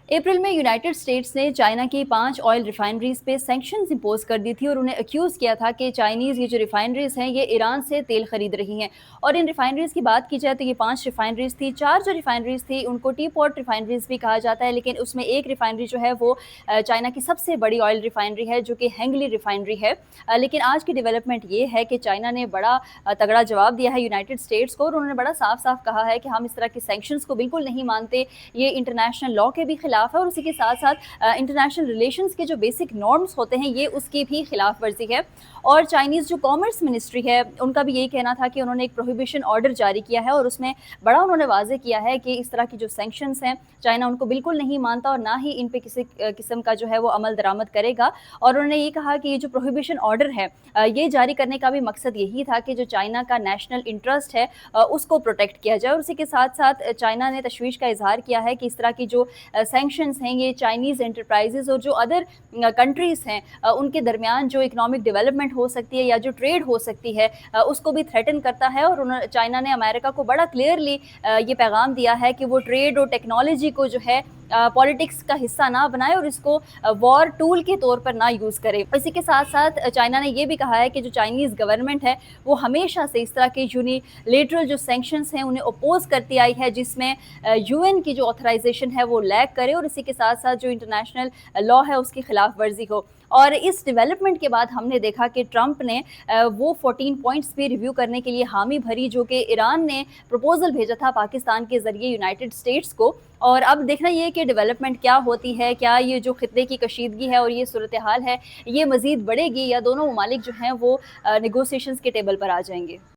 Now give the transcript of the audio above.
अप्रैल में United states ने China की 5 ऑयल रिफाइनरीज पे सैंक्शंस इम्पोज कर दी थी और उन्हें अक्यूज़ किया था कि चाइनीज़ ये जो रिफाइनरीज हैं ये ईरान से तेल खरीद रही हैं। और इन रिफाइनरीज की बात की जाए तो ये 5 रिफाइनरीज थी। 4 जो रिफाइनरीज थी उनको टी पॉट रिफाइनरीज भी कहा जाता है, लेकिन उसमें एक रिफाइनरी जो है वो चाइना की सबसे बड़ी ऑयल रिफाइनरी है जो कि हेंगली रिफाइनरी है। लेकिन आज की डेवलपमेंट ये है कि चाइना ने बड़ा तगड़ा जवाब दिया है यूनाइटेड स्टेट्स को, और उन्होंने बड़ा साफ साफ कहा है कि हम इस तरह के सैंक्शंस को बिल्कुल नहीं मानते, ये इंटरनेशनल लॉ के भी खिलाफ है और उसी के साथ साथ इंटरनेशनल रिलेशंस के जो बेसिक नॉर्म्स होते हैं ये उसकी भी खिलाफ वर्जी है। और चाइनीज़ जो कॉमर्स मिनिस्ट्री है उनका भी यही कहना था कि उन्होंने एक प्रोहिबिशन ऑर्डर जारी किया है और उसमें बड़ा उन्होंने वाजे किया है कि इस तरह की जो सैंक्शंस हैं चाइना उनको बिल्कुल नहीं मानता और ना ही इन पे किसी किस्म का जो है वो अमल दरामद करेगा। और उन्होंने ये कहा कि ये जो प्रोहिबिशन ऑर्डर है ये जारी करने का भी मकसद यही था कि जो चाइना का नेशनल इंटरेस्ट है उसको प्रोटेक्ट किया जाए। और उसी के साथ साथ चाइना ने तशवीश का इजहार किया है कि इस तरह की जो सैंक्शंस हैं ये चाइनीज़ एंटरप्राइजेज़ और जो अदर कंट्रीज़ हैं उनके दरमियान जो इकोनॉमिक डेवलपमेंट हो सकती है या जो ट्रेड हो सकती है उसको भी थ्रेटन करता है। और चाइना ने अमेरिका को बड़ा क्लियरली ये पैगाम दिया है कि वो ट्रेड और टेक्नोलॉजी को जो है पॉलिटिक्स का हिस्सा ना बनाए और इसको वॉर टूल के तौर पर ना यूज़ करे। इसी के साथ साथ चाइना ने ये भी कहा है कि जो चाइनीज़ गवर्नमेंट है वो हमेशा से इस तरह के यूनिलेटरल जो सैंक्शंस हैं उन्हें अपोज करती आई है, जिसमें यूएन की जो ऑथराइजेशन है वो लैग करे और इसी के साथ साथ जो इंटरनेशनल लॉ है उसकी खिलाफ वर्जी हो। और इस डेवलपमेंट के बाद हमने देखा कि ट्रंप ने वो 14 पॉइंट्स भी रिव्यू करने के लिए हामी भरी जो कि ईरान ने प्रपोजल भेजा था पाकिस्तान के ज़रिए यूनाइटेड स्टेट्स को। और अब देखना ये कि डेवलपमेंट क्या होती है, क्या ये जो खित्ते की कशीदगी है और ये सूरत हाल है ये मज़ीद बढ़ेगी या दोनों ममालिक जो हैं वो नेगोशिएशंस के टेबल पर आ जाएंगे।